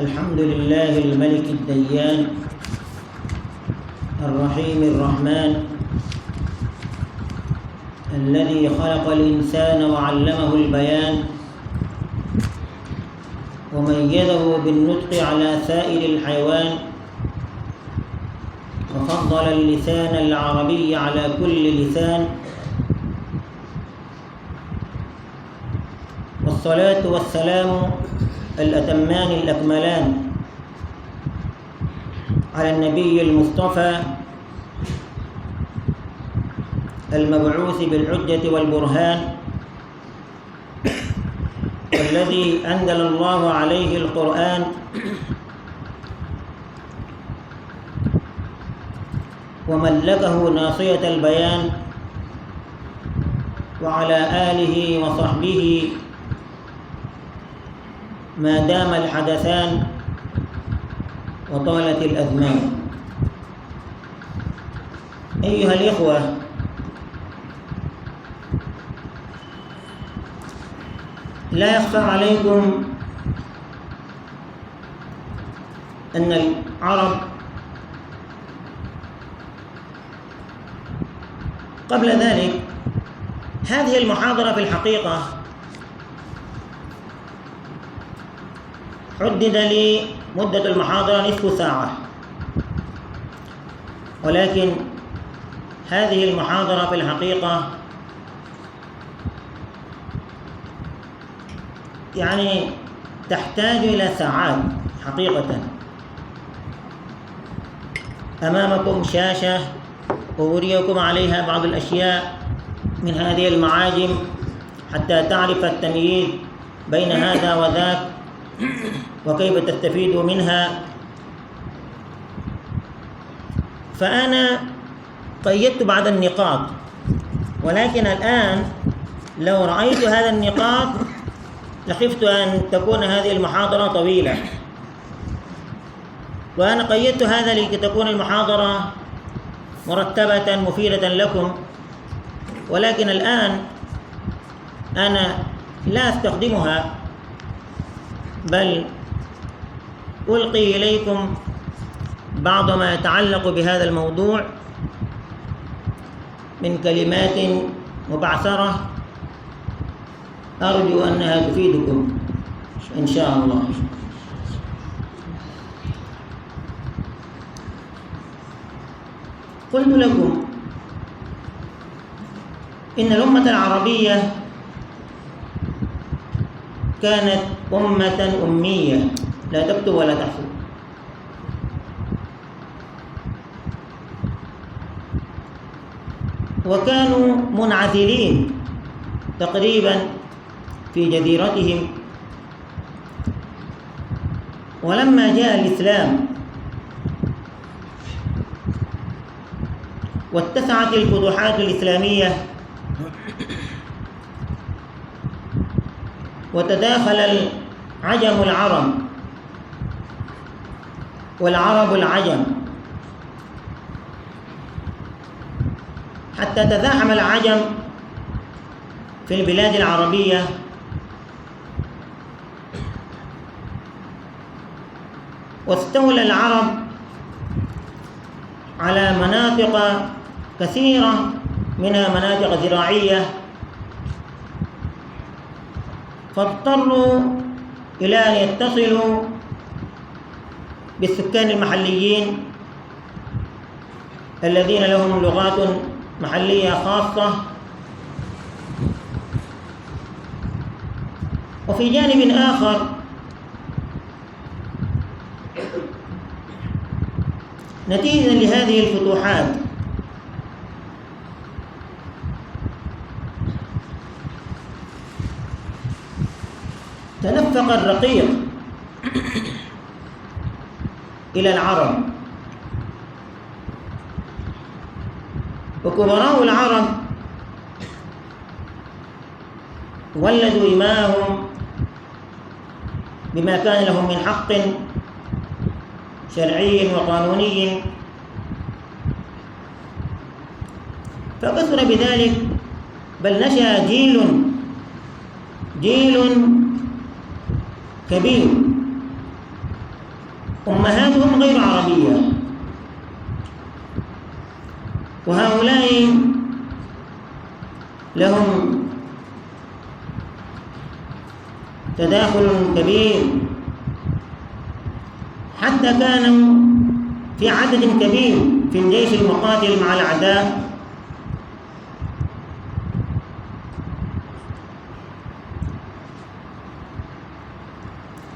الحمد لله الملك الديان الرحيم الرحمن الذي خلق الإنسان وعلمه البيان وميزه بالنطق على سائر الحيوان وفضل اللسان العربي على كل لسان، والصلاة والسلام الأتمان الأكملان على النبي المصطفى المبعوث بالحجة والبرهان، والذي أنزل الله عليه القرآن وملكه ناصية البيان، وعلى آله وصحبه ما دام الحدثان وطالت الأزمان. أيها الإخوة، لا يخفى عليكم أن العرب قبل ذلك، هذه المحاضرة في الحقيقة حدد لي مدة المحاضرة نصف ساعة، ولكن هذه المحاضرة في الحقيقة تحتاج إلى ساعات حقيقة. أمامكم شاشة أوريكم عليها بعض الأشياء من هذه المعاجم حتى تعرف التمييز بين هذا وذاك وكيف تستفيد منها. فأنا قيدت بعض النقاط، ولكن الآن لو رأيت هذا النقاط لخفت أن تكون هذه المحاضرة طويلة، وأنا قيدت هذا لكي تكون المحاضرة مرتبة مفيدة لكم، ولكن الآن أنا لا أستخدمها، بل ألقي إليكم بعض ما يتعلق بهذا الموضوع من كلمات مبعثرة أرجو أنها تفيدكم إن شاء الله. قلت لكم إن الأمة العربية كانت أمة أمية لا تكتب ولا تحسب، وكانوا منعزلين تقريبا في جزيرتهم. ولما جاء الإسلام واتسعت الفتوحات الإسلامية وتداخل العجم العرب والعرب العجم، حتى تزاحم العجم في البلاد العربية، واستولى العرب على مناطق كثيرة منها مناطق زراعية، فاضطروا إلى أن يتصلوا بالسكان المحليين الذين لهم لغات محلية خاصة. وفي جانب آخر نتيجة لهذه الفتوحات تنفق الرقيق إلى العرب، وكبراء العرب ولدوا إماهم بما كان لهم من حق شرعي وقانوني، فكثر بذلك، بل نشأ جيل كبير أمهاتهم غير عربية، وهؤلاء لهم تداخل كبير، حتى كانوا في عدد كبير في الجيش المقاتل مع الأعداء،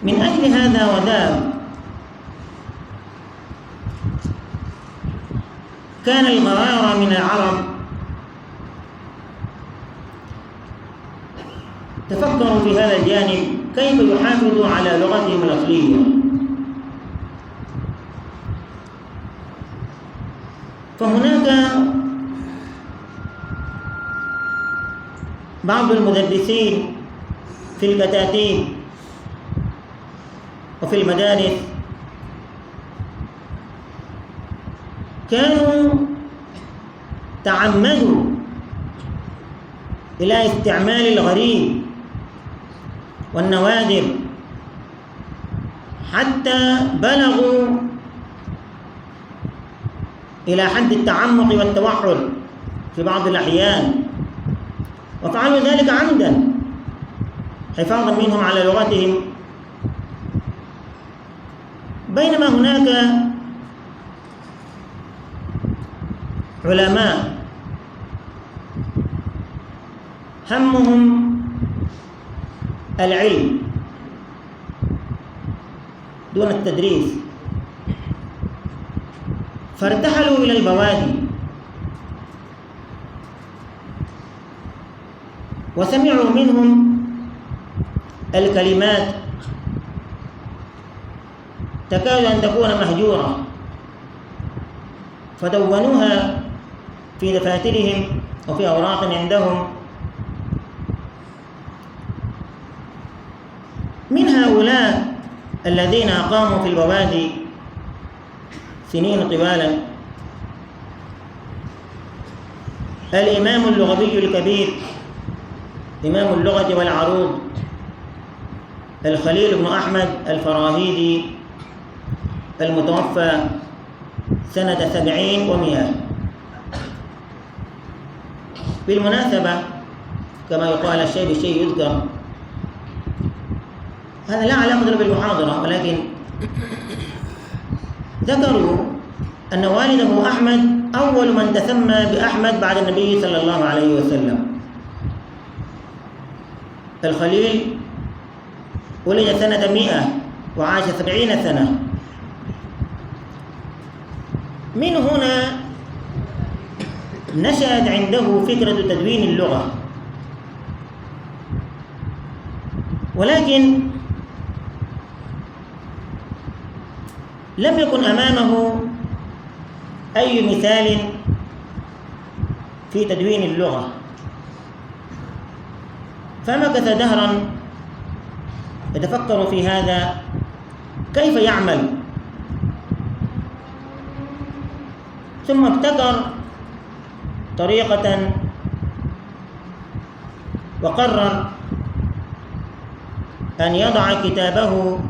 من أجل هذا وذاك كان الغرارة من العرب تفكروا في هذا الجانب كيف يحافظوا على لغتهم الأصلية. فهناك بعض المدرسين في الكتاتيب وفي المدارس كانوا تعمدوا إلى استعمال الغريب والنوادر حتى بلغوا إلى حد التعمق والتوحد في بعض الأحيان، وفعلوا ذلك عمدا حفاظا منهم على لغتهم، بينما هناك علماء همهم العلم دون التدريس، فارتحلوا إلى البوادي وسمعوا منهم الكلمات تكاد أن تكون مهجورة، فدونوها في دفاترهم وفي أوراق عندهم. من هؤلاء الذين أقاموا في البوادي سنين طوالا الإمام اللغوي الكبير، إمام اللغة والعروض الخليل بن أحمد الفراهيدي المتوفى سنة 70 و100. بالمناسبة كما يقال الشيء بالشيء يذكر، هذا لا علاقة له بالمحاضرة، ولكن ذكروا أن والده أحمد أول من تسمى بأحمد بعد النبي صلى الله عليه وسلم. الخليل ولد سنة 100 وعاش 70 سنة. من هنا نشأت عنده فكرة تدوين اللغة، ولكن لم يكن أمامه أي مثال في تدوين اللغة، فمكث دهرا يتفكر في هذا كيف يعمل، ثم ابتكر طريقة وقرر أن يضع كتابه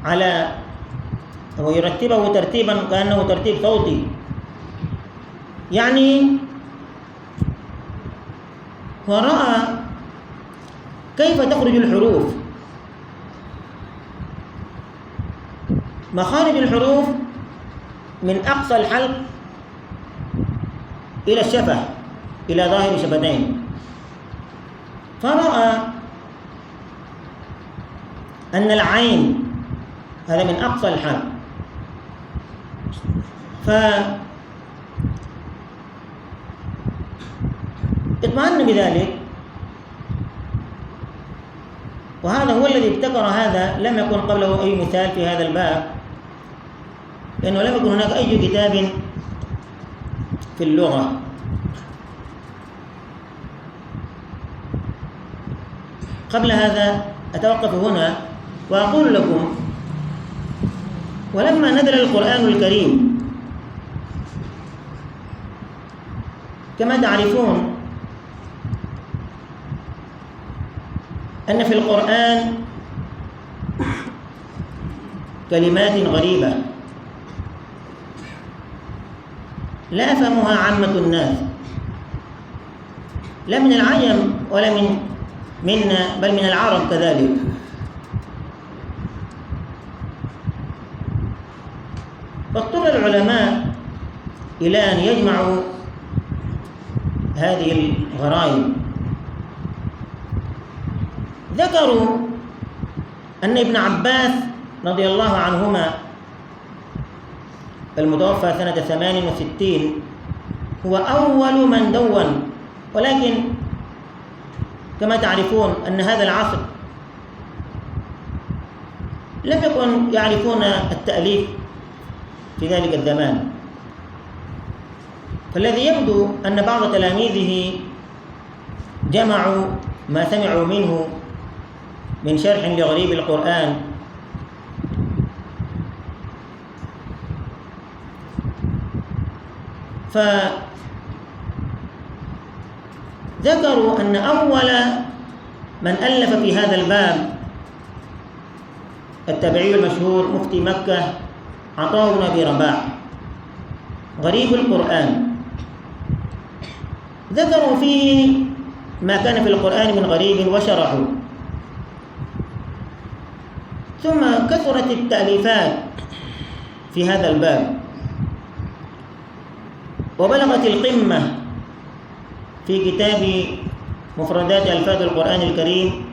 على ويرتبه ترتيبا كأنه ترتيب صوتي، يعني ورأى كيف تخرج الحروف، مخارج الحروف من أقصى الحلق إلى الشفة إلى ظاهر الشفتين، فرأى أن العين هذا من أقصى الحلق، فاطمأن بذلك، وهذا هو الذي ابتكر هذا. لم يكن قبله أي مثال في هذا الباب، لأنه لم يكن هناك أي كتاب في اللغة. قبل هذا أتوقف هنا وأقول لكم، ولما نزل القرآن الكريم كما تعرفون أن في القرآن كلمات غريبة لا يفهمها عامة الناس، لا من العجم ولا منا، بل من العرب كذلك. فاضطر العلماء إلى أن يجمعوا هذه الغرائب. ذكروا أن ابن عباس رضي الله عنهما المتوفى سنة 68 هو أول من دون، ولكن كما تعرفون أن هذا العصر لم يكن يعرفون التأليف في ذلك الزمان، فالذي يبدو أن بعض تلاميذه جمعوا ما سمعوا منه من شرح لغريب القرآن فذكروا أن أول من ألف في هذا الباب التابعي المشهور مفتي مكة عطاء بن أبي رباح غريب القرآن. ذكروا فيه ما كان في القرآن من غريب وشرحوا، ثم كثرت التأليفات في هذا الباب وبلغت القمة في كتاب مفردات ألفاظ القرآن الكريم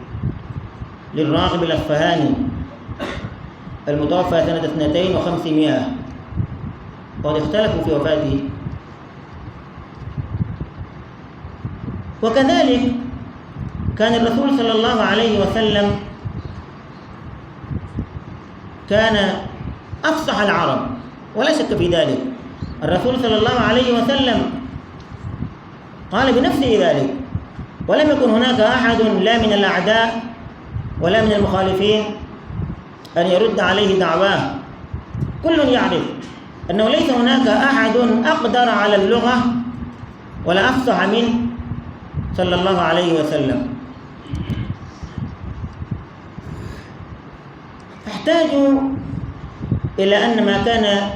للراغب الأصفهاني المتوفى سنة 2500، وقد اختلفوا في وفاته. وكذلك كان الرسول صلى الله عليه وسلم كان أفصح العرب ولا شك في ذلك. الرسول صلى الله عليه وسلم قال بنفسه ذلك، ولم يكن هناك أحد لا من الأعداء ولا من المخالفين أن يرد عليه دعواه. كل يعرف أنه ليس هناك أحد أقدر على اللغة ولا أفصح منه صلى الله عليه وسلم. فاحتاجوا إلى أن ما كان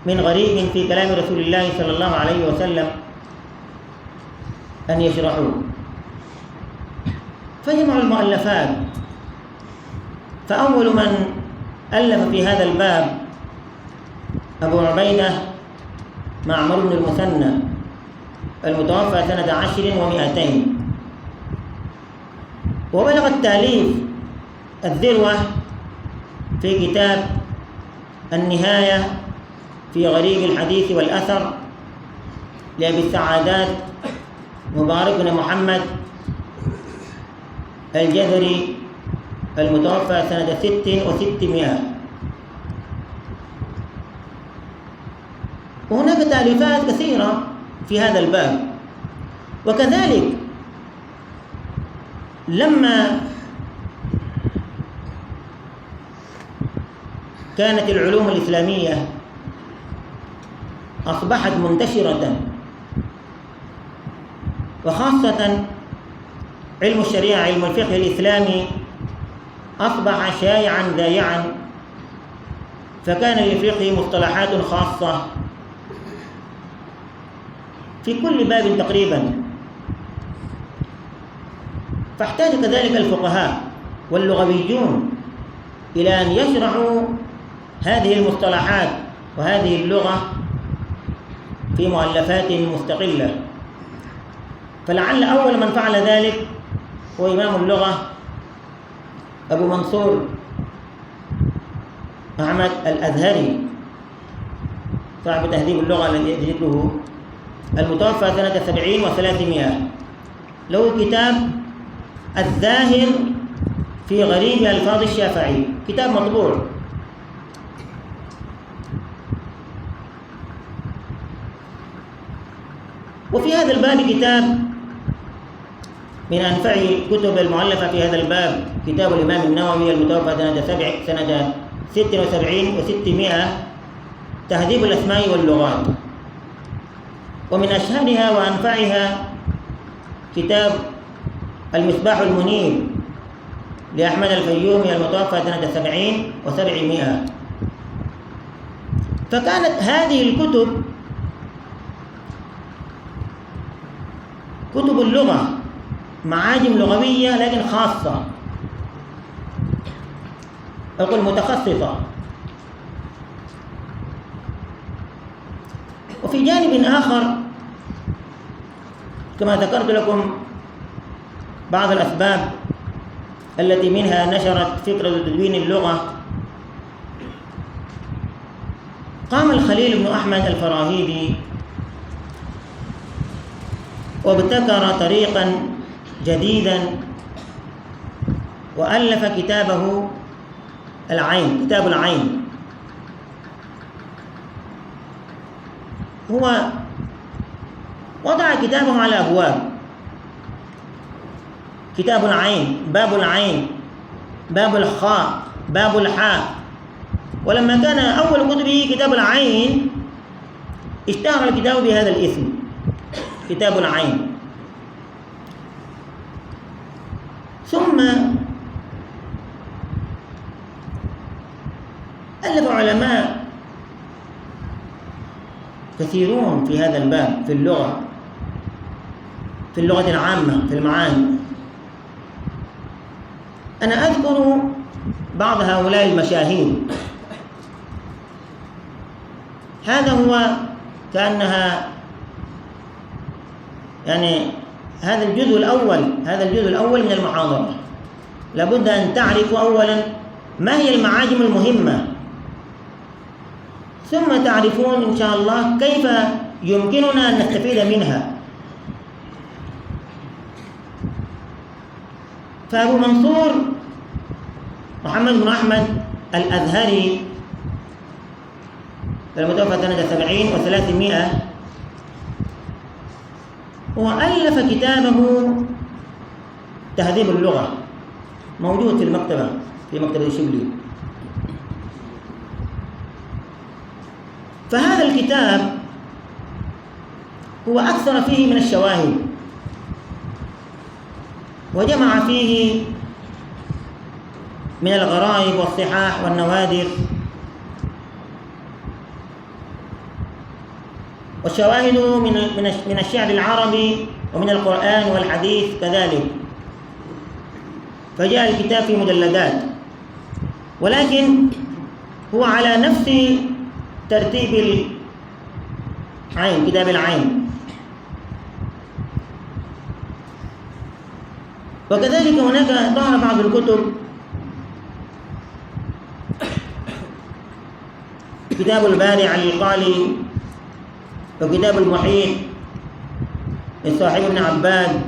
من غريب في كلام رسول الله صلى الله عليه وسلم أن يشرحوه، فجمعوا المؤلفات. فأول من ألف في هذا الباب أبو عبيدة معمر بن المثنى المتوفى سنة 10 و200، وبلغ التأليف الذروة في كتاب النهاية في غريب الحديث والأثر لأبي السعادات مبارك بن محمد الجزري المتوفى سنة 6 و600. وهناك تأليفات كثيرة في هذا الباب. وكذلك لما كانت العلوم الإسلامية أصبحت منتشرة، وخاصة علم الشريعة علم الفقه الإسلامي أصبح شائعا ذائعا، فكان للفقه مصطلحات خاصة في كل باب تقريبا. فاحتاج كذلك الفقهاء واللغويون إلى أن يشرحوا هذه المصطلحات وهذه اللغة في مؤلفات مستقلة. فلعل أول من فعل ذلك هو إمام اللغة أبو منصور أحمد الأزهري صاحب تهذيب اللغة الذي ذكره المتوفى سنة 70 و300. له كتاب الزاهر في غريب ألفاظ الشافعي، كتاب مطبوع. وفي هذا الباب كتاب من أنفع الكتب المؤلفة في هذا الباب كتاب الإمام النووي المتوفى سنة 76 و600 تهذيب الأسماء واللغات. ومن أشهرها وأنفعها كتاب المصباح المنير لأحمد الفيومي المتوفى سنة 70 و700. فكانت هذه الكتب كتب اللغة معاجم لغوية لكن خاصة، أقول متخصصة. وفي جانب آخر كما ذكرت لكم بعض الأسباب التي منها نشرت فكرة تدوين اللغة، قام الخليل بن أحمد الفراهيدي وابتكر طريقا جديدا وألف كتابه العين، كتاب العين. هو وضع كتابه على أبواب: كتاب العين، باب العين، باب الخاء، باب الحاء. ولما كان أول كتبه كتاب العين اشتهر الكتاب بهذا الاسم، كتاب العين. ثم ألف علماء كثيرون في هذا الباب في اللغة، في اللغة العامة، في المعاني. أنا أذكر بعض هؤلاء المشاهير. هذا هو كأنها يعني هذا الجزء الأول من المحاضرة. لابد أن تعرفوا أولا ما هي المعاجم المهمة، ثم تعرفون إن شاء الله كيف يمكننا أن نستفيد منها. فأبو منصور محمد بن أحمد الأزهري المتوفى سنة 70 و300 هو ألف كتابه تهذيب اللغة، موجود في المكتبة، في مكتبة الشبلي. فهذا الكتاب هو أكثر فيه من الشواهد، وجمع فيه من الغرائب والصحاح والنوادر، والشواهد من الشعر العربي ومن القرآن والحديث كذلك. فجاء الكتاب في مجلدات، ولكن هو على نفس ترتيب العين، كتاب العين. وكذلك هناك ظهر بعض الكتب، كتاب البارع القالي، وكتاب المحيط لصاحب ابن عباد.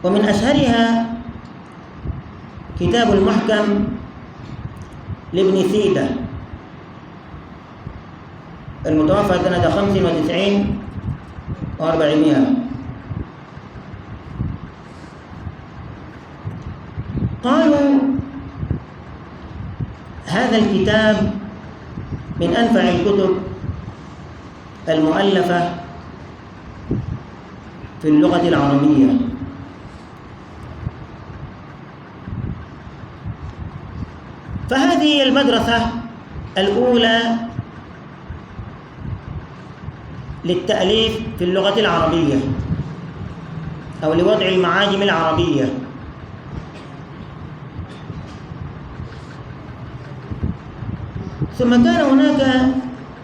ومن أشهرها كتاب المحكم لابن سيدة المتوفى سنة 95 و400. قالوا هذا الكتاب من أنفع الكتب المؤلفة في اللغة العربية. فهذه المدرسة الأولى للتأليف في اللغة العربية أو لوضع المعاجم العربية. ثم كان هناك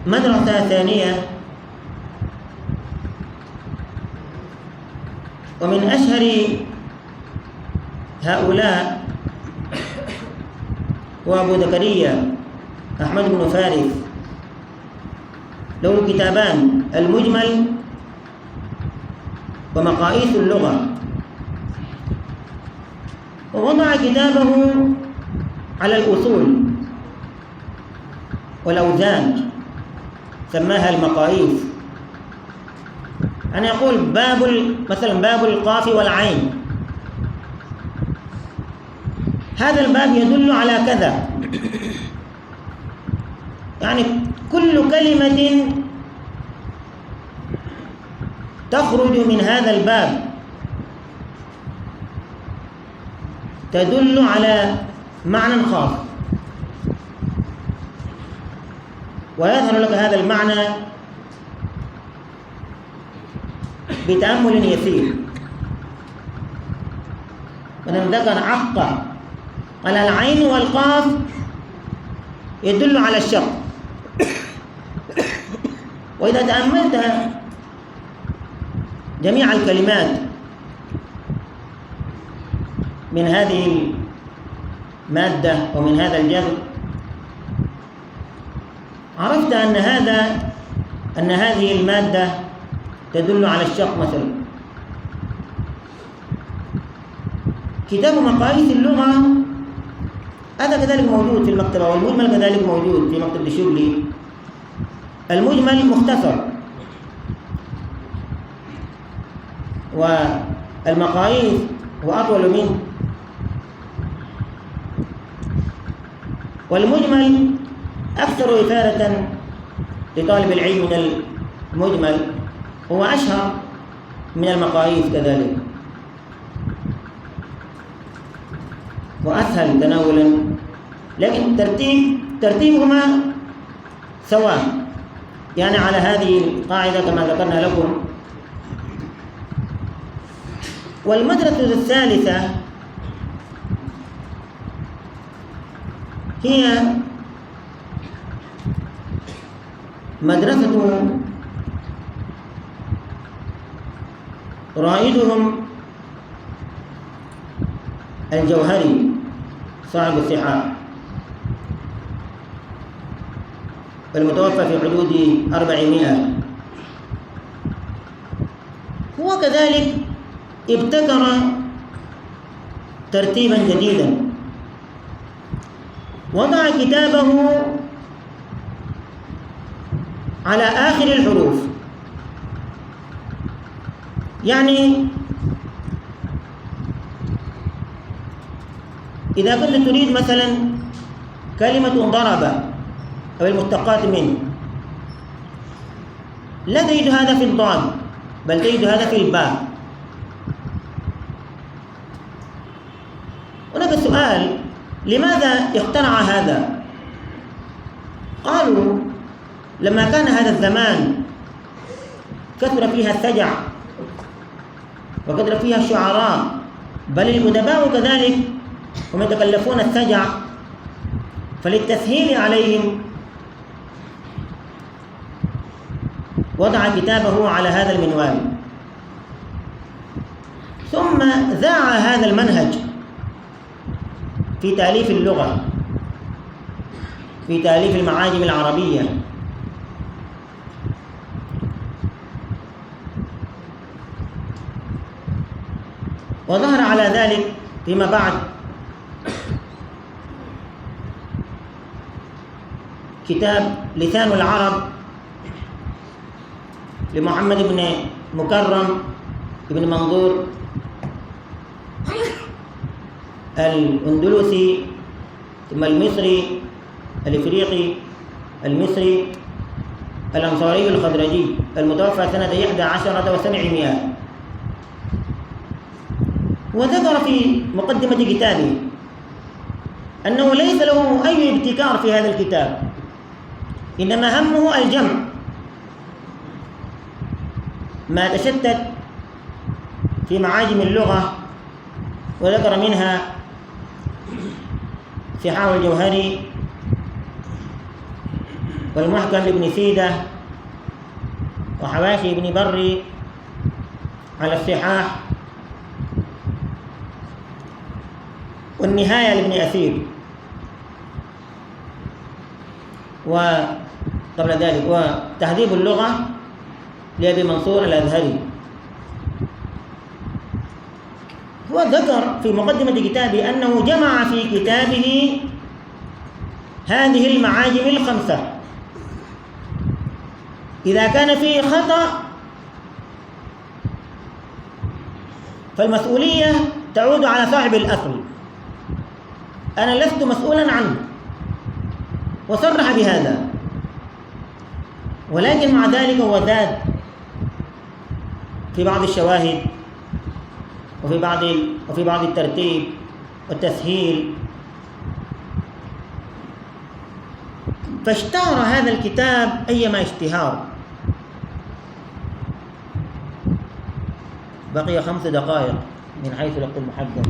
مدرسة ثانية، ومن أشهر هؤلاء هو أبو زكريا أحمد بن فارس، له كتابان: المجمل ومقاييس اللغة. ووضع كتابه على الأصول والأوزان، سماها المقاييس. أنا أقول مثلا باب القاف والعين، هذا الباب يدل على كذا، يعني كل كلمة تخرج من هذا الباب تدل على معنى خاص. ويظهر لك هذا المعنى بتأمل يسير. من ذكر عق على العين والقاف يدل على الشق، وإذا تأملت جميع الكلمات من هذه المادة ومن هذا الجذر عرفت أن هذه المادة تدل على الشق. مثلا كتاب مقاييس اللغة هذا كذلك موجود في المكتبة، والمجمل كذلك موجود في مكتبة الشبلي. المجمل مختصر، والمقاييس هو أطول منه. والمجمل أكثر إثارة لطالب العلم من المجمل، هو أشهر من المقاييس كذلك وأسهل تناولا، لكن ترتيبهما سواء، يعني على هذه القاعدة كما ذكرنا لكم. والمدرسة الثالثة هي مدرسة رائدهم الجوهري صاحب الصحاح، المتوفى في حدود 400. هو كذلك ابتكر ترتيبا جديدا، وضع كتابه على آخر الحروف. يعني إذا كنت تريد مثلا كلمة ضرب أو المشتقات منه، لا تجد هذا في الضاد بل تجد هذا في الباء. هناك سؤال: لماذا اخترع هذا؟ قالوا لما كان هذا الزمان كثر فيها السجع وكثر فيها الشعراء، بل الأدباء كذلك هم يتكلفون السجع، فللتسهيل عليهم وضع كتابه على هذا المنوال. ثم ذاع هذا المنهج في تأليف اللغة، في تأليف المعاجم العربية. وظهر على ذلك فيما بعد كتاب لسان العرب لمحمد بن مكرم بن منظور الأندلسي، ثم المصري الإفريقي المصري الأنصاري الخزرجي، المتوفى سنة 11 و700. وذكر في مقدمة كتابه أنه ليس له أي ابتكار في هذا الكتاب، إنما همه الجمع ما تشتت في معاجم اللغة، وذكر منها صحاح الجوهري والمحكم لابن سيدة وحواشي ابن بري على الصحاح والنهاية لابن أثير، وقبل ذلك وتهذيب اللغة لأبي منصور الأزهري. هو ذكر في مقدمة كتابه أنه جمع في كتابه هذه المعاجم الخمسة. إذا كان فيه خطأ فالمسؤولية تعود على صاحب الأصل، أنا لست مسؤولا عنه، وصرح بهذا. ولكن مع ذلك هو زاد في بعض الشواهد وفي بعض الترتيب والتسهيل. فاشتهر هذا الكتاب أيما اشتهار. بقي 5 دقائق من حيث الوقت المحدد.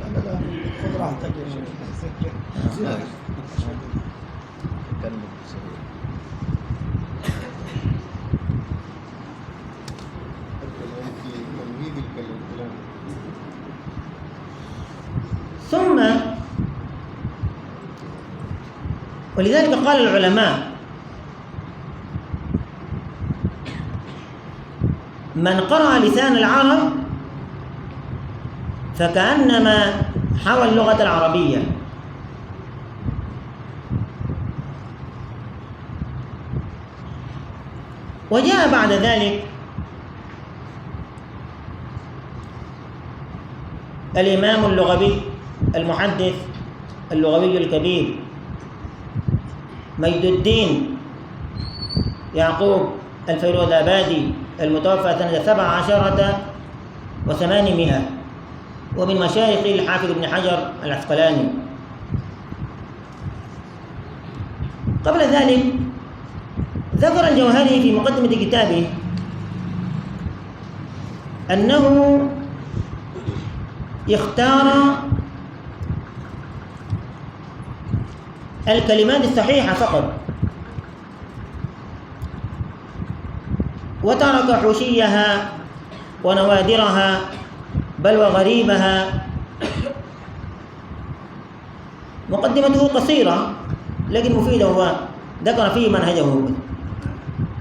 خذ راحتك يا شيخ. ثم ولذلك قال العلماء: من قرأ لسان العرب فكأنما حوى اللغة العربية. وجاء بعد ذلك الإمام اللغوي المحدث اللغوي الكبير مجد الدين يعقوب الفيروزآبادي المتوفى سنة 17 و800، ومن مشايخ الحافظ ابن حجر العسقلاني. قبل ذلك ذكر الجوهري في مقدمة كتابه أنه اختار الكلمات الصحيحة فقط، وترك حوشيها ونوادرها بل وغريبها. مقدمته قصيرة لكن مفيدة، هو ذكر فيه منهجه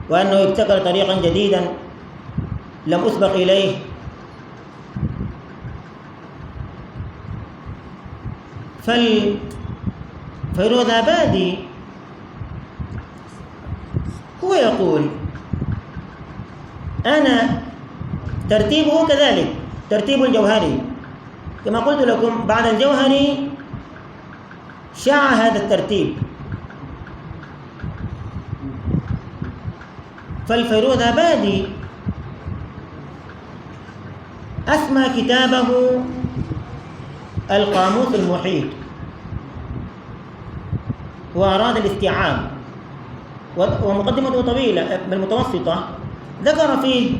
وأنه ابتكر طريقا جديدا لم أسبق إليه. فالفيروزآبادي هو يقول: أنا ترتيبه كذلك ترتيب الجوهري، كما قلت لكم بعد الجوهري شاع هذا الترتيب. فالفيروزآبادي أسمى كتابه القاموس المحيط، وأراد الاستيعاب، ومقدمته طويلة بل متوسطة. ذكر فيه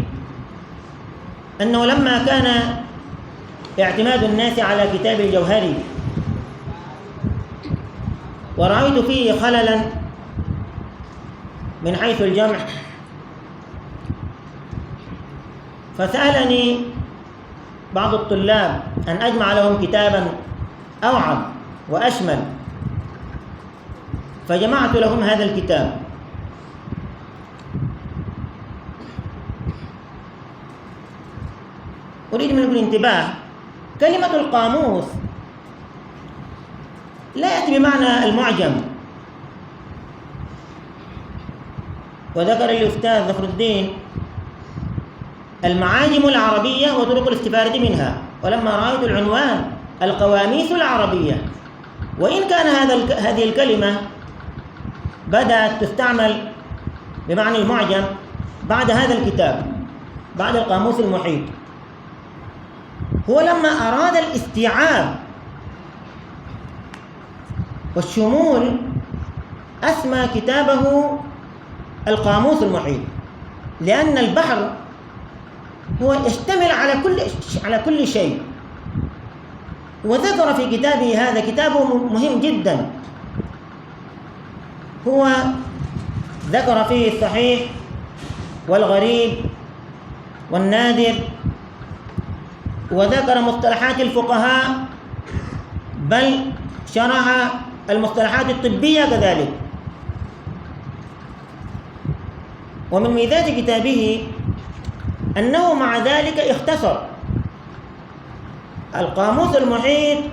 أنه لما كان اعتماد الناس على كتاب الجوهري ورأيت فيه خللا من حيث الجمع، فسألني بعض الطلاب أن أجمع لهم كتابا أوعظ وأشمل، فجمعت لهم هذا الكتاب. أريد منكم الانتباه: كلمة القاموس لا يأتي بمعنى المعجم. وذكر الأستاذ ظفر الدين المعاجم العربية وطرق الاستفادة منها، ولما رأيت العنوان القواميس العربية، وإن كان هذه الكلمة بدأت تستعمل بمعنى المعجم بعد هذا الكتاب، بعد القاموس المحيط. هو لما أراد الاستيعاب والشمول أسمى كتابه القاموس المحيط، لأن البحر هو يشتمل على كل شيء. وذكر في كتابه هذا، كتابه مهم جدا، هو ذكر فيه الصحيح والغريب والنادر، وذكر مصطلحات الفقهاء، بل شرح المصطلحات الطبية كذلك. ومن ميزات كتابه أنه مع ذلك اختصر القاموس المحيط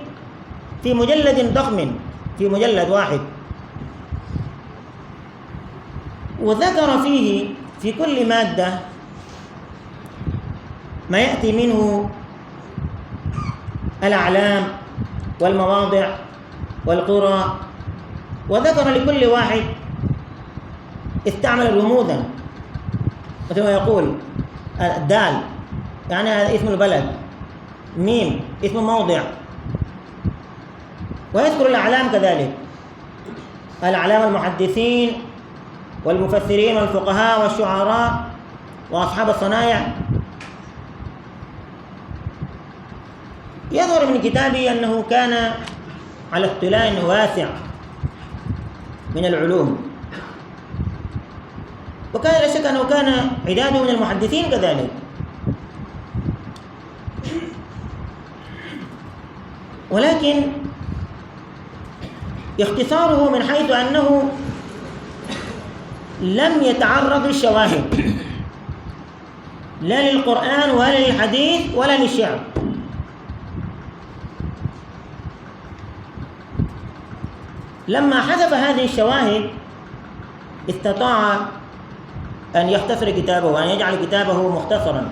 في مجلد ضخم، في مجلد واحد، وذكر فيه في كل مادة ما يأتي منه الأعلام والمواضع والقرى، وذكر لكل واحد استعمل رموزا، مثل ما يقول الدال يعني هذا اسم البلد، ميم اسم موضع، ويذكر الأعلام كذلك، الأعلام المحدثين والمفسرين والفقهاء والشعراء وأصحاب الصنايع. يظهر من كتابه أنه كان على اطلاع واسع من العلوم، وكان لا شك أنه كان عداده من المحدثين كذلك. ولكن اختصاره من حيث أنه لم يتعرض للشواهد لا للقرآن ولا للحديث ولا للشعر. لما حذف هذه الشواهد استطاع أن يختصر كتابه وأن يجعل كتابه مختصرا،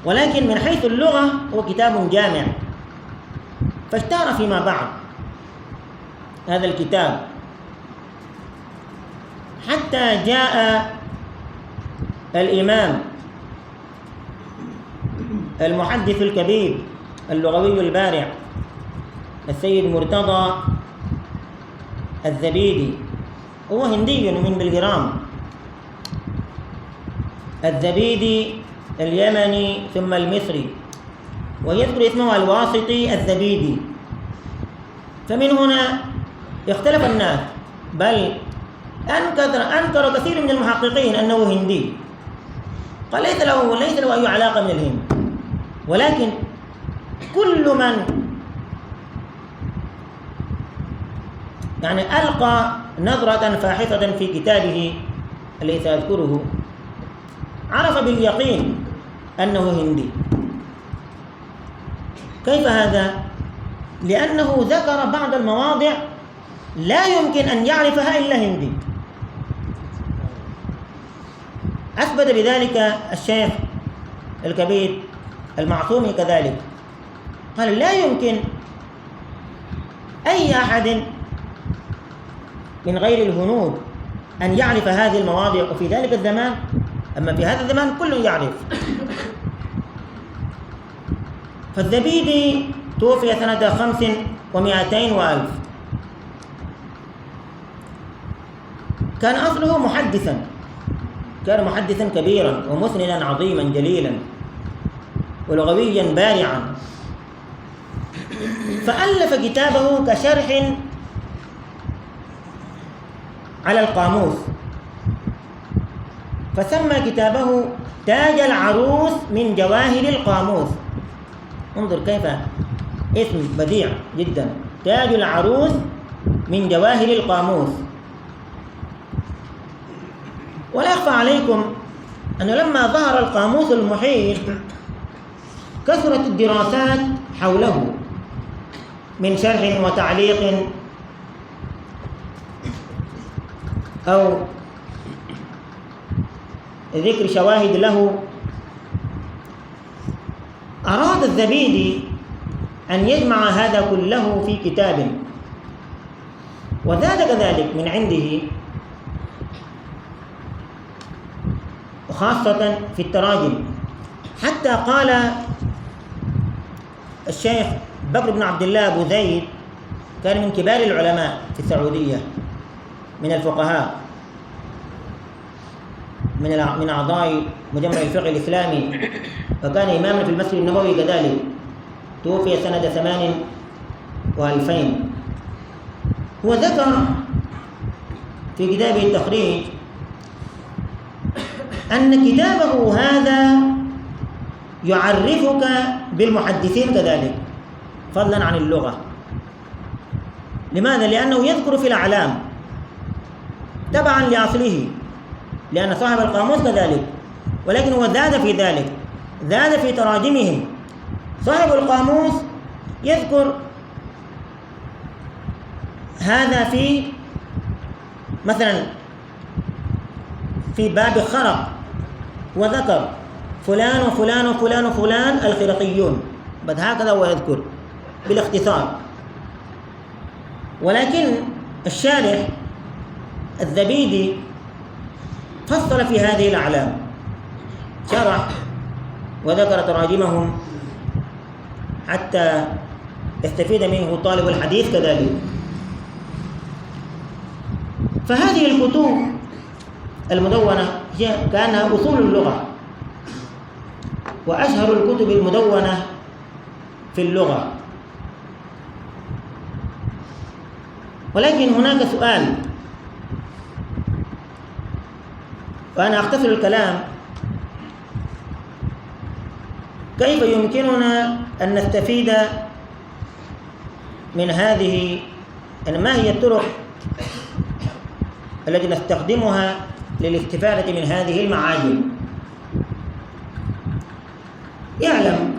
ولكن من حيث اللغة هو كتاب جامع، فاشتهر فيما بعد هذا الكتاب حتى جاء الإمام المحدث الكبير اللغوي البارع السيد مرتضى الزبيدي، هو هندي من بلغرام، الزبيدي اليمني ثم المصري، ويذكر اسمه الواسطي الزبيدي. فمن هنا اختلف الناس، بل أنكر كثير من المحققين أنه هندي، قال ليس له أي علاقة من الهند. ولكن كل من ألقى نظرة فاحصة في كتابه الذي سأذكره عرف باليقين أنه هندي. كيف هذا؟ لأنه ذكر بعض المواضع لا يمكن أن يعرفها إلا هندي. أثبت بذلك الشيخ الكبير المعصومي كذلك، قال لا يمكن أي أحد من غير الهنود أن يعرف هذه المواضع وفي ذلك الزمان، أما في هذا الزمان كل يعرف. فالزبيدي توفي سنة 500 كان أصله محدثا، كان محدثا كبيرا ومسندا عظيما جليلا ولغويا بارعا، فألف كتابه كشرح على القاموس، فسمى كتابه تاج العروس من جواهر القاموس. انظر كيف اسم بديع جدا، تاج العروس من جواهر القاموس. ولا يخفى عليكم أنه لما ظهر القاموس المحيط كثرت الدراسات حوله من شرح وتعليق أو ذكر شواهد له. أراد الزبيدي أن يجمع هذا كله في كتاب، وزاد كذلك من عنده وخاصة في التراجم، حتى قال الشيخ بكر بن عبد الله أبو زيد، كان من كبار العلماء في السعودية من الفقهاء من أعضاء مجمع الفقه الإسلامي، وكان إماما في المسجد النبوي كذلك، توفي سنة 2800. هو ذكر في كتابه التخريج أن كتابه هذا يعرفك بالمحدثين كذلك فضلا عن اللغة. لماذا؟ لأنه يذكر في الأعلام تبعا لأصله، لأن صاحب القاموس كذلك، ولكن هو زاد في ذلك، زاد في تراجمهم. صاحب القاموس يذكر هذا في مثلا في باب الخرق، وذكر فلان وفلان وفلان وفلان الخرقيون، بس هكذا هو يذكر بالاختصار. ولكن الشارح الزبيدي فصل في هذه الأعلام، شرح وذكر تراجمهم حتى يستفيد منه طالب الحديث كذلك. فهذه الكتب المدونة هي كانها أصول اللغة وأشهر الكتب المدونة في اللغة. ولكن هناك سؤال، وأنا أختصر الكلام: كيف يمكننا أن نستفيد من هذه؟ يعني ما هي الطرق التي نستخدمها للاستفادة من هذه المعاجم؟ يعلم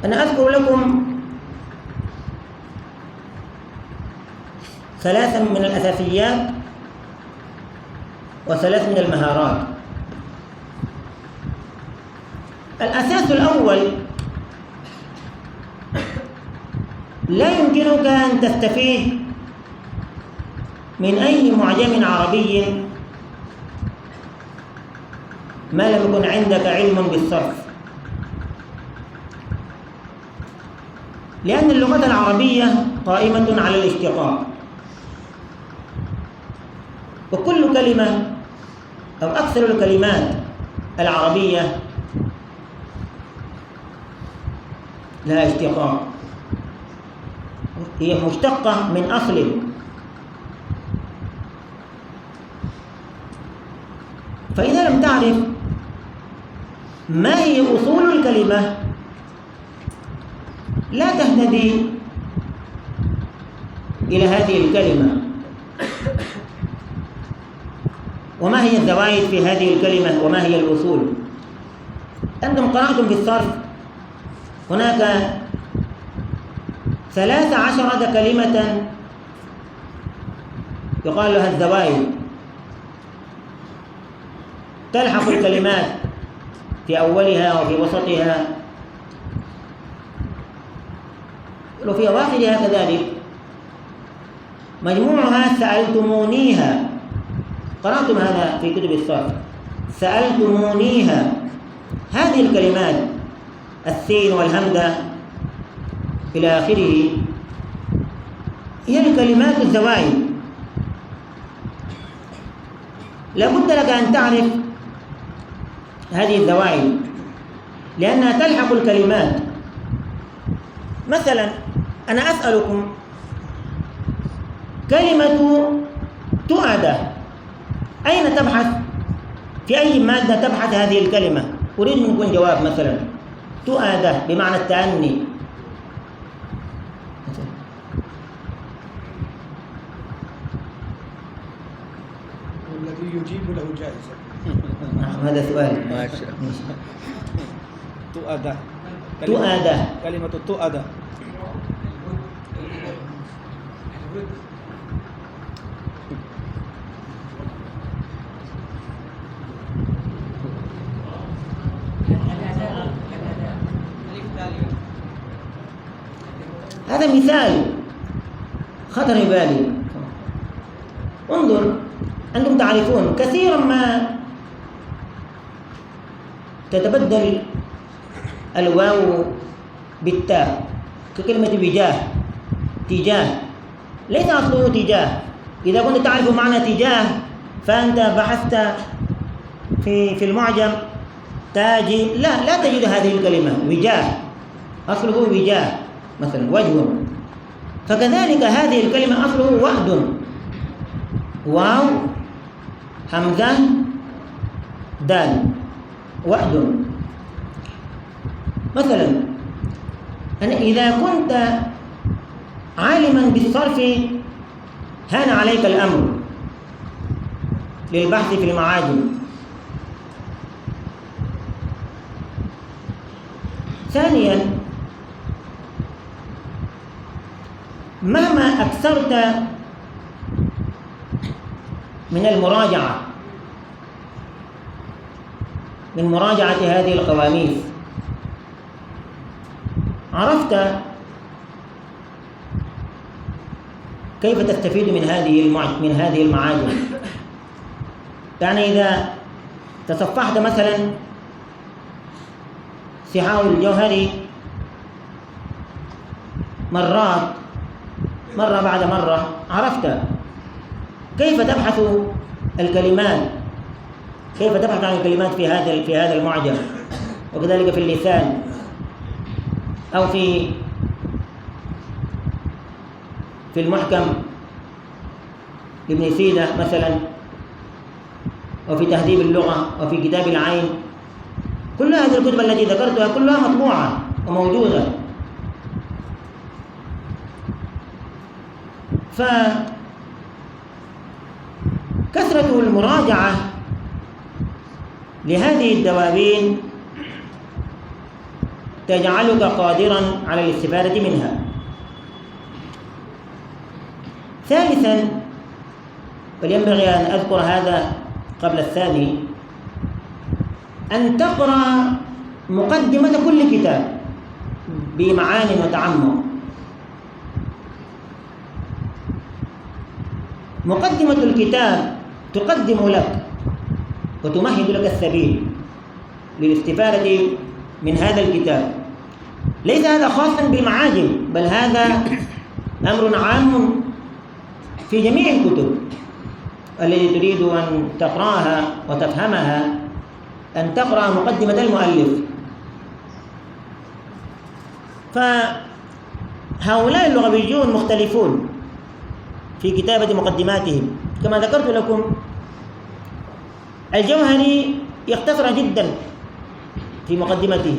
أنا أذكر لكم ثلاثا من الأساسيات وثلاث من المهارات. الأساس الأول: لا يمكنك أن تستفيد من أي معجم عربي ما لم يكن عندك علم بالصرف، لأن اللغة العربية قائمة على الاشتقاق، وكل كلمة أو أكثر الكلمات العربية لها اشتقاق، هي مشتقة من أصل. فإذا لم تعرف ما هي أصول الكلمة لا تهتدي إلى هذه الكلمة. وما هي الزوائد في هذه الكلمة وما هي الأصول؟ أنتم قرأتم في الصرف هناك 13 كلمة يقال لها الزوائد، تلحق الكلمات في أولها وفي وسطها وفي أواخرها كذلك. مجموعها سألتمونيها، قرأتم هذا في كتب الصرف، سألتمونيها. هذه الكلمات السين والهمزة إلى آخره هي الكلمات الزوائد. لابد لك أن تعرف هذه الزوائد لأنها تلحق الكلمات. مثلا أنا أسألكم: كلمة تؤدة أين تبحث؟ في أي مادة تبحث هذه الكلمة؟ أريد منكم جواب. مثلا تؤدة بمعنى التأني، والذي يجيب له جائزة. هذا سؤال. ما شاء الله. تؤدة. تؤدة، كلمة تؤدة. هذا مثال خطر بالي. انظر، أنتم تعرفون كثيرا ما تتبدل الواو بالتاء ككلمة بجاه، تجاه، ليس أصله تجاه. إذا كنت تعرف معنى تجاه فأنت بحثت في المعجم تاجي، لا تجد هذه الكلمة وجاه، أصله وجاه مثلا، وجه. فكذلك هذه الكلمة أصله وأد، واو همزة دال، وأد. مثلا أنا إذا كنت عالما بالصرف هان عليك الأمر للبحث في المعاجم. ثانيا، مهما أكثرت من المراجعة، من مراجعة هذه القواميس، عرفت كيف تستفيد من هذه المعاجم. يعني إذا تصفحت مثلا سحاو الجوهري مرة بعد مرة، عرفت كيف تبحث الكلمات، كيف تبحث عن الكلمات في هذا المعجم، وكذلك في اللسان أو في المحكم لابن سيدة مثلا، وفي تهذيب اللغة، وفي كتاب العين. كل هذه الكتب التي ذكرتها كلها مطبوعة وموجودة. فكثرة المراجعة لهذه الدواوين تجعلك قادرا على الاستفادة منها. ثالثا، وينبغي أن أذكر هذا قبل الثاني، أن تقرأ مقدمة كل كتاب بمعان وتعمق. مقدمة الكتاب تقدم لك وتمهد لك السبيل للاستفادة من هذا الكتاب. ليس هذا خاصا بالمعاجم، بل هذا أمر عام في جميع الكتب التي تريد أن تقرأها وتفهمها، أن تقرأ مقدمة المؤلف. فهؤلاء اللغويون مختلفون في كتابة مقدماتهم. كما ذكرت لكم، الجوهري يختصر جدا في مقدمته،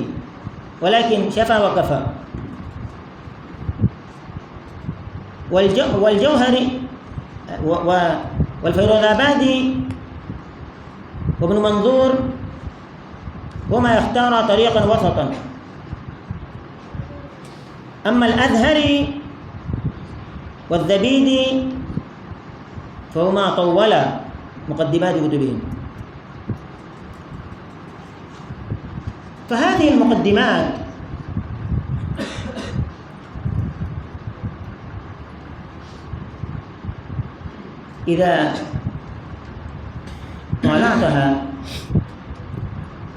ولكن شفى وكفى. والجوهري والفيروزآبادي وابن منظور هما يختار طريقا وسطا. أما الأزهري والزبيدي فهما طولا مقدمات كتبهم. فهذه المقدمات إذا طالعتها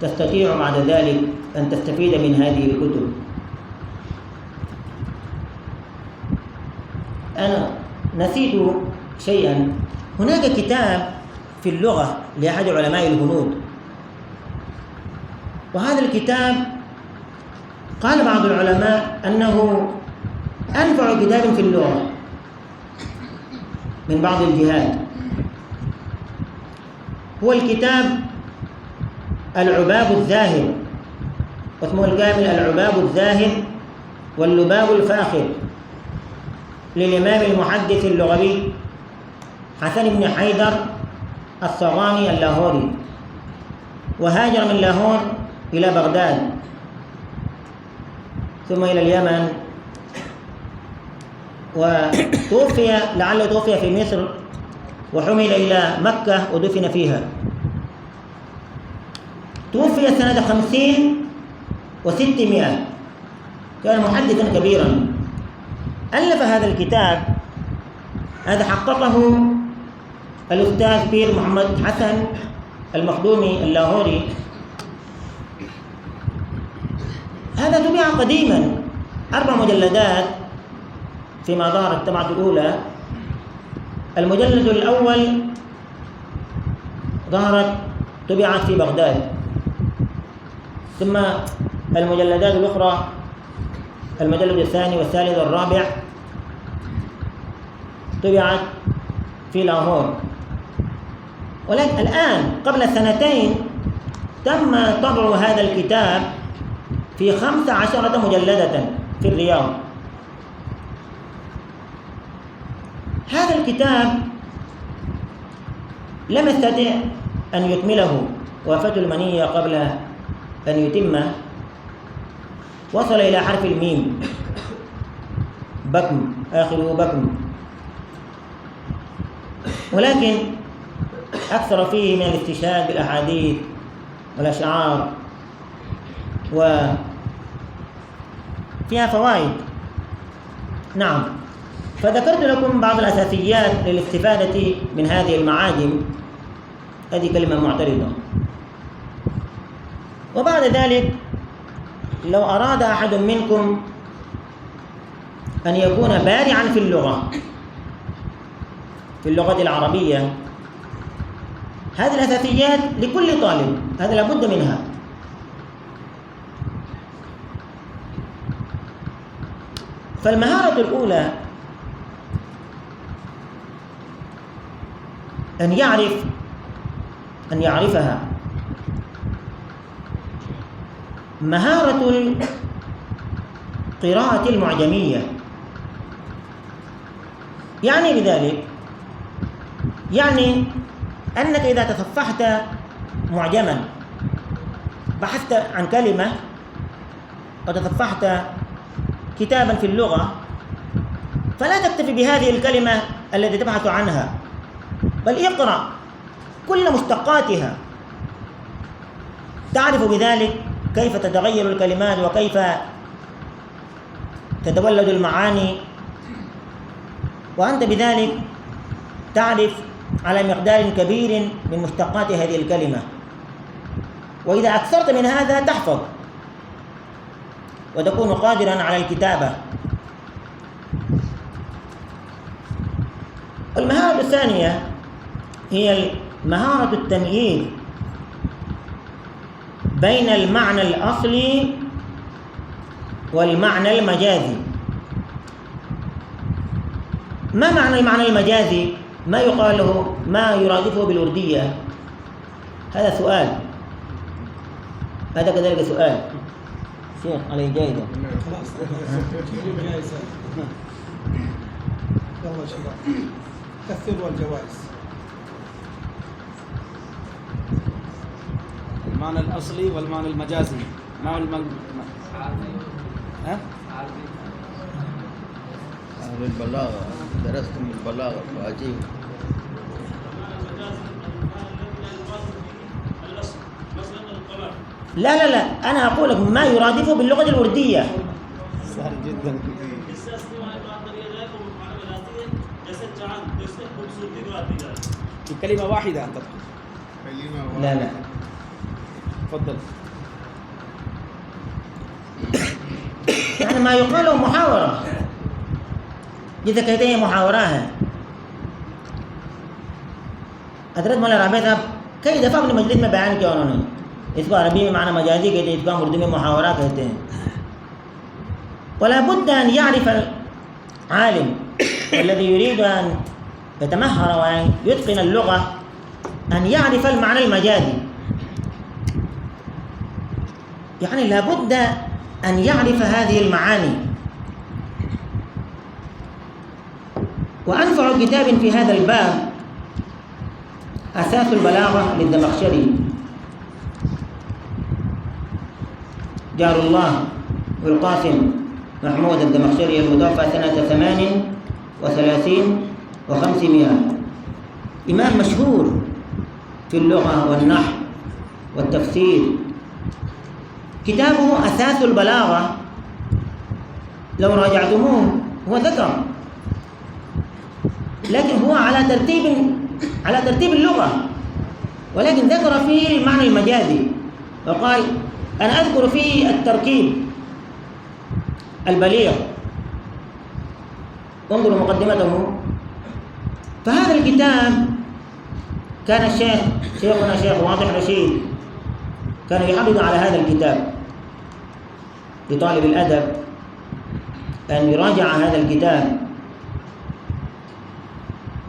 تستطيع بعد ذلك أن تستفيد من هذه الكتب. أنا نسيت شيئا. هناك كتاب في اللغة لأحد علماء الهنود، وهذا الكتاب قال بعض العلماء أنه أنفع كتاب في اللغة من بعض الجهات. هو الكتاب العباب الذاهب، واسمه الكامل العباب الذاهب واللباب الفاخر، للإمام المحدث اللغوي حسن بن حيدر الصغاني اللاهوري، وهاجر من لاهور إلى بغداد ثم إلى اليمن، وتوفي لعله توفي في مصر وحمل إلى مكة ودفن فيها. توفي سنة 50 و600. كان محدثا كبيرا. ألف هذا الكتاب، هذا حققه الأستاذ بير محمد حسن المخدومي اللاهوري. هذا طبع قديما 4 مجلدات فيما ظهر الطبعة الأولى. المجلد الأول طبعت في بغداد، ثم المجلدات الأخرى المجلد الثاني والثالث والرابع طبعت في لاهور. ولكن الآن قبل 2 تم طبع هذا الكتاب في 15 مجلدة في الرياض. هذا الكتاب لم يستطع أن يكمله، وافته المنية قبل أن يتمه. وصل إلى حرف الميم، بكم، آخره بكم، ولكن أكثر فيه من الاستشهاد بالأحاديث والأشعار، وفيها فوائد. نعم، فذكرت لكم بعض الأساسيات للاستفادة من هذه المعاجم. هذه كلمة معترضة. وبعد ذلك لو أراد أحد منكم أن يكون بارعا في في اللغة العربية، هذه الأساسيات لكل طالب، هذا لابد منها. فالمهارة الأولى أن يعرفها مهارة القراءة المعجمية. يعني بذلك يعني أنك إذا تصفحت معجما، بحثت عن كلمة أو تصفحت كتابا في اللغة، فلا تكتفي بهذه الكلمة التي تبحث عنها، بل اقرأ كل مشتقاتها، تعرف بذلك كيف تتغير الكلمات وكيف تتولد المعاني، وأنت بذلك تعرف على مقدار كبير من مشتقات هذه الكلمة. وإذا أكثرت من هذا تحفظ وتكون قادرا على الكتابة. المهارة الثانية هي مهارة التمييز بين المعنى الأصلي والمعنى المجازي. ما معنى المعنى المجازي؟ ما يقال له، ما يرادفه بالوردية؟ هذا سؤال، هذا كذلك سؤال. شيخ علي جايزة. خلاص جائزة. يلا شباب كثروا الجوائز. المعنى الأصلي والمعنى المجازي. ما هو ها؟ أهل البلاغة، درستم البلاغة فعجيب. لا أنا أقول لك ما يرادفه باللغة الوردية. سهل جدا. في كلمة واحدة أنت تقول. لا تفضل. يعني ما يقال محاورة، جدا كهتين محاورة أدرت مالا رابطة كي دفع من مجلس में बयान किया उन्होंने। इसको अरबी में माना मजाजी कहते हैं, इसको हम उर्दू में मुहावरा कहते हैं। वला बुद्ध أن يعرف العالم الذي يريد أن يتمهر وأن يتقن اللغة أن يعرف المعنى المجازي. يعني لابد أن يعرف هذه المعاني. وأنفع كتاب في هذا الباب أساس البلاغة للزمخشري جار الله والقاسم محمود الزمخشري المتوفى سنة 38 و500، إمام مشهور في اللغة والنحو والتفسير. كتابه أساس البلاغة لو راجعتموه هو ذكر، لكن هو على ترتيب اللغة، ولكن ذكر فيه المعنى المجازي وقال أنا أذكر فيه التركيب البليغ. انظروا مقدمته. فهذا الكتاب كان شيخنا الشيخ واضح رشيد كان يحرض على هذا الكتاب لطالب الأدب أن يراجع هذا الكتاب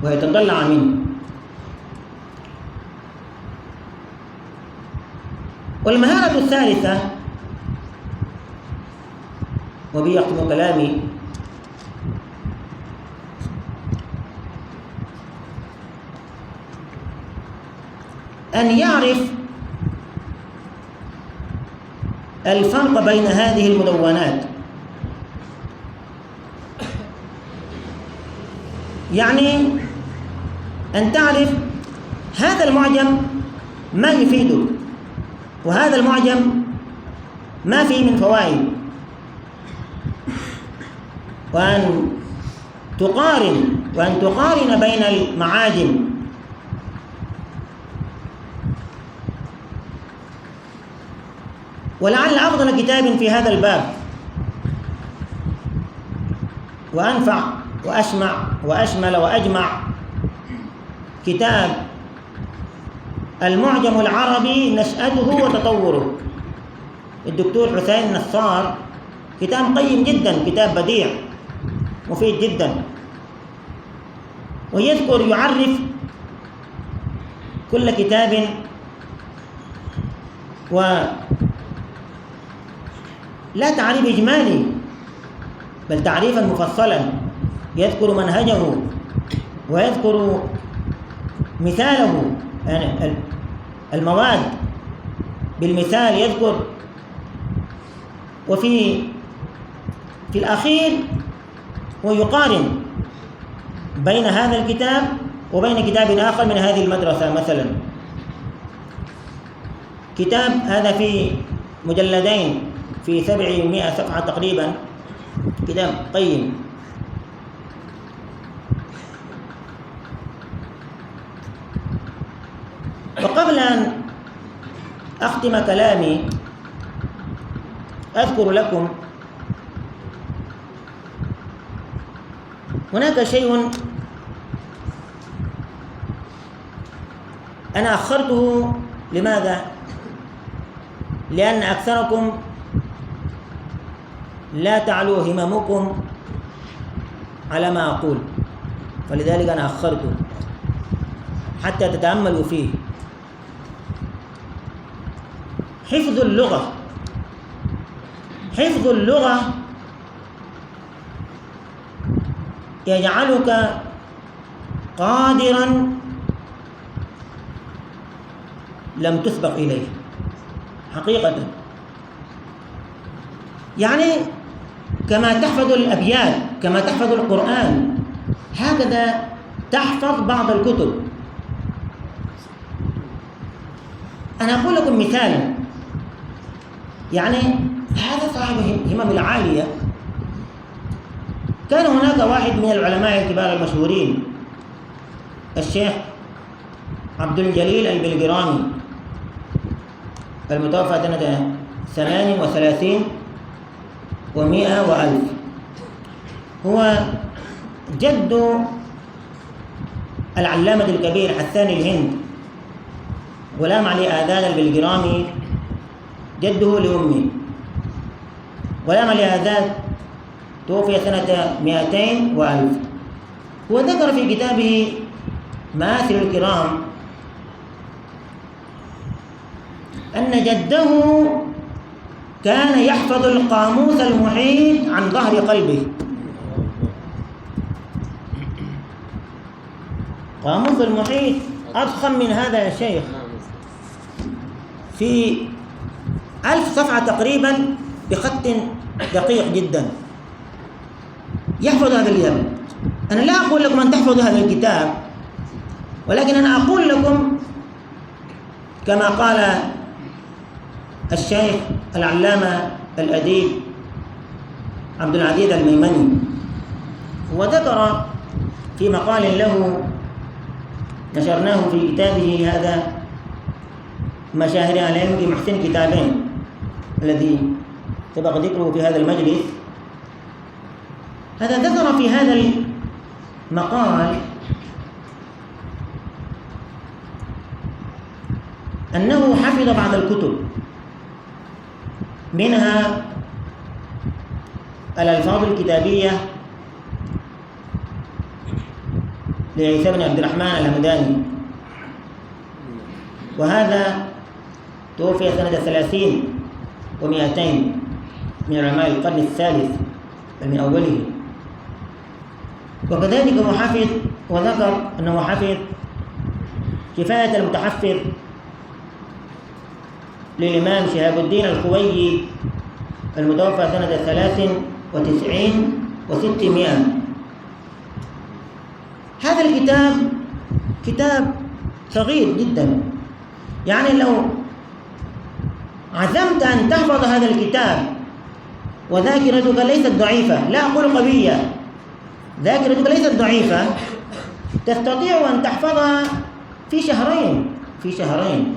ويتطلع منه. والمهارة الثالثة، وبي يختم كلامي، أن يعرف الفرق بين هذه المدونات. يعني أن تعرف هذا المعجم ما يفيدك وهذا المعجم ما فيه من فوائد، وأن تقارن بين المعاجم. ولعل أفضل كتاب في هذا الباب وأنفع وأشمع وأشمل وأجمع كتاب المعجم العربي نشأته وتطوره الدكتور حسين نصار، كتاب قيم جدا، كتاب بديع مفيد جدا، ويذكر يعرف كل كتاب ولا تعريف إجمالي بل تعريفا مفصلا، يذكر منهجه ويذكر مثاله، يعني المواد بالمثال يذكر. وفي الأخير ويقارن بين هذا الكتاب وبين كتاب آخر من هذه المدرسة. مثلا كتاب هذا في مجلدين في 700 صفحة تقريبا، كتاب قيم. وقبل أن أختم كلامي أذكر لكم هناك شيء أنا أخرته. لماذا؟ لأن أكثركم لا تعلو هممكم على ما أقول، فلذلك أنا أخرته حتى تتأملوا فيه. حفظ اللغة، حفظ اللغة يجعلك قادرا لم تسبق إليه حقيقة. يعني كما تحفظ الأبيات، كما تحفظ القرآن، هكذا تحفظ بعض الكتب. أنا أقول لكم مثال، يعني هذا صاحب الهمم العالية. كان هناك واحد من العلماء الكبار المشهورين، الشيخ عبد الجليل البلقراني، المتوفى سنة 38 و100 و1000. هو جد العلامة الكبير حسان الهند غلام علي آذان البلقراني، جده لأمي. غلام علي آذان توفي سنة 200 و1000. هو ذكر في كتابه مآثر الكرام أن جده كان يحفظ القاموس المحيط عن ظهر قلبه. قاموس المحيط أضخم من هذا يا شيخ، في 1000 صفحة تقريبا بخط دقيق جدا، يحفظ هذا اليوم. أنا لا أقول لكم أن تحفظوا هذا الكتاب، ولكن أنا أقول لكم كما قال الشيخ العلامة الأديب عبد العزيز الميمني، وذكر في مقال له نشرناه في كتابه هذا مشاهير العلم في محسن كتابين الذي سبق ذكره في هذا المجلس. هذا ذكر في هذا المقال أنه حفظ بعض الكتب، منها الألفاظ الكتابية لعيسى بن عبد الرحمن الهمداني، وهذا توفي سنة 30 و200 من علماء القرن الثالث من أوله. وكذلك هو حافظ، وذكر أنه حافظ كفاية المتحفظ للإمام شهاب الدين الخويي المتوفى سنة 93 و600. هذا الكتاب كتاب صغير جدا، يعني لو عزمت أن تحفظ هذا الكتاب وذاكرتك ليست ضعيفة، لا أقول قوية، ذاكرتك ليست ضعيفة، تستطيع أن تحفظها في شهرين.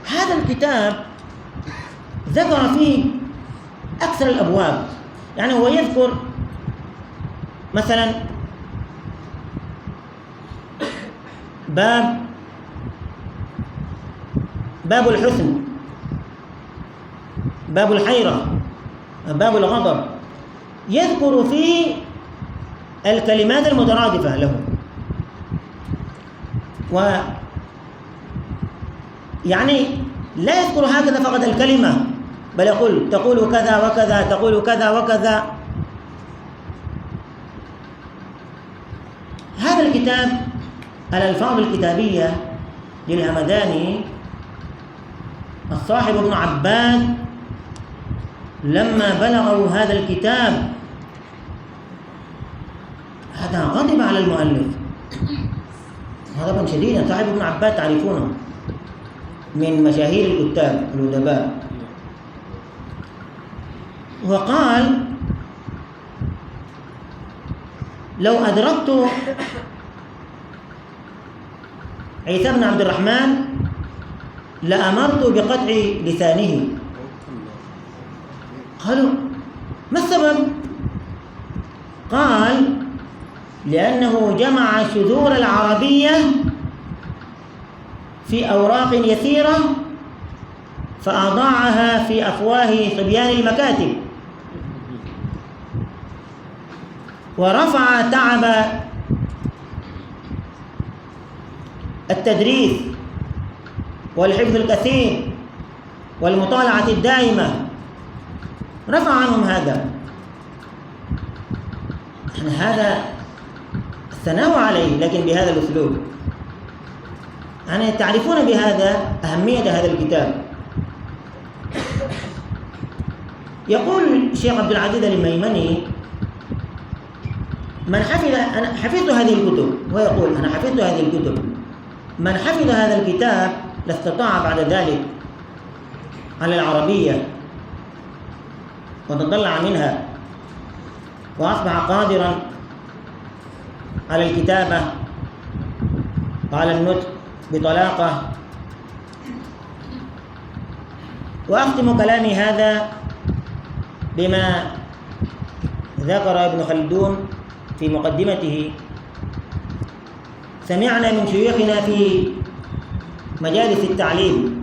هذا الكتاب ذكر فيه أكثر الأبواب، يعني هو يذكر مثلا باب الحسن، باب الحيرة، باب الغضب، يذكر فيه الكلمات المترادفة له، ويعني لا يذكر هكذا فقط الكلمة، بل يقول تقول كذا وكذا، تقول كذا وكذا. هذا الكتاب الألفاظ الكتابية للهمداني، الصاحب ابن عباد لما بلغوا هذا الكتاب هذا غضب على المؤلف غضبا شديدا. صاحب ابن عباد تعرفونه من مشاهير الكتاب الأدباء، وقال لو أدركت عيسى بن عبد الرحمن لأمرت بقطع لسانه. قالوا ما السبب؟ قال لأنه جمع شذور العربية في أوراق يسيرة فأضاعها في أفواه صبيان المكاتب، ورفع تعب التدريس والحفظ الكثير والمطالعة الدائمة، رفع عنهم هذا. هذا الثناء عليه لكن بهذا الأسلوب. يعني تعرفون بهذا أهمية هذا الكتاب. يقول الشيخ عبد العزيز الميمني من حفظ، أنا حفظت هذه الكتب، ويقول أنا حفظت هذه الكتب، من حفظ هذا الكتاب لاستطاع بعد ذلك على العربية وتطلع منها وأصبح قادرا على الكتابة وعلى النطق بطلاقة. وأختم كلامي هذا بما ذكر ابن خلدون في مقدمته. سمعنا من شيوخنا في مجالس التعليم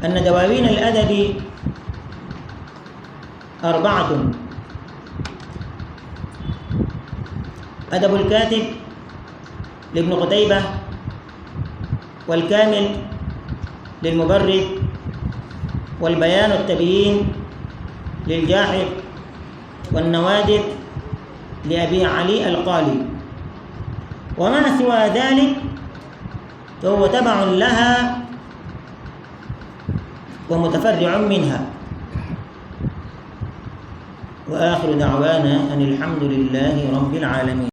أن دواوين الأدب 4: أدب الكاتب لابن قتيبة، والكامل للمبرد، والبيان والتبيين للجاحظ، والنوادر لأبي علي القالي. وما سوى ذلك فهو تبع لها ومتفرع منها. وآخر دعوانا أن الحمد لله رب العالمين.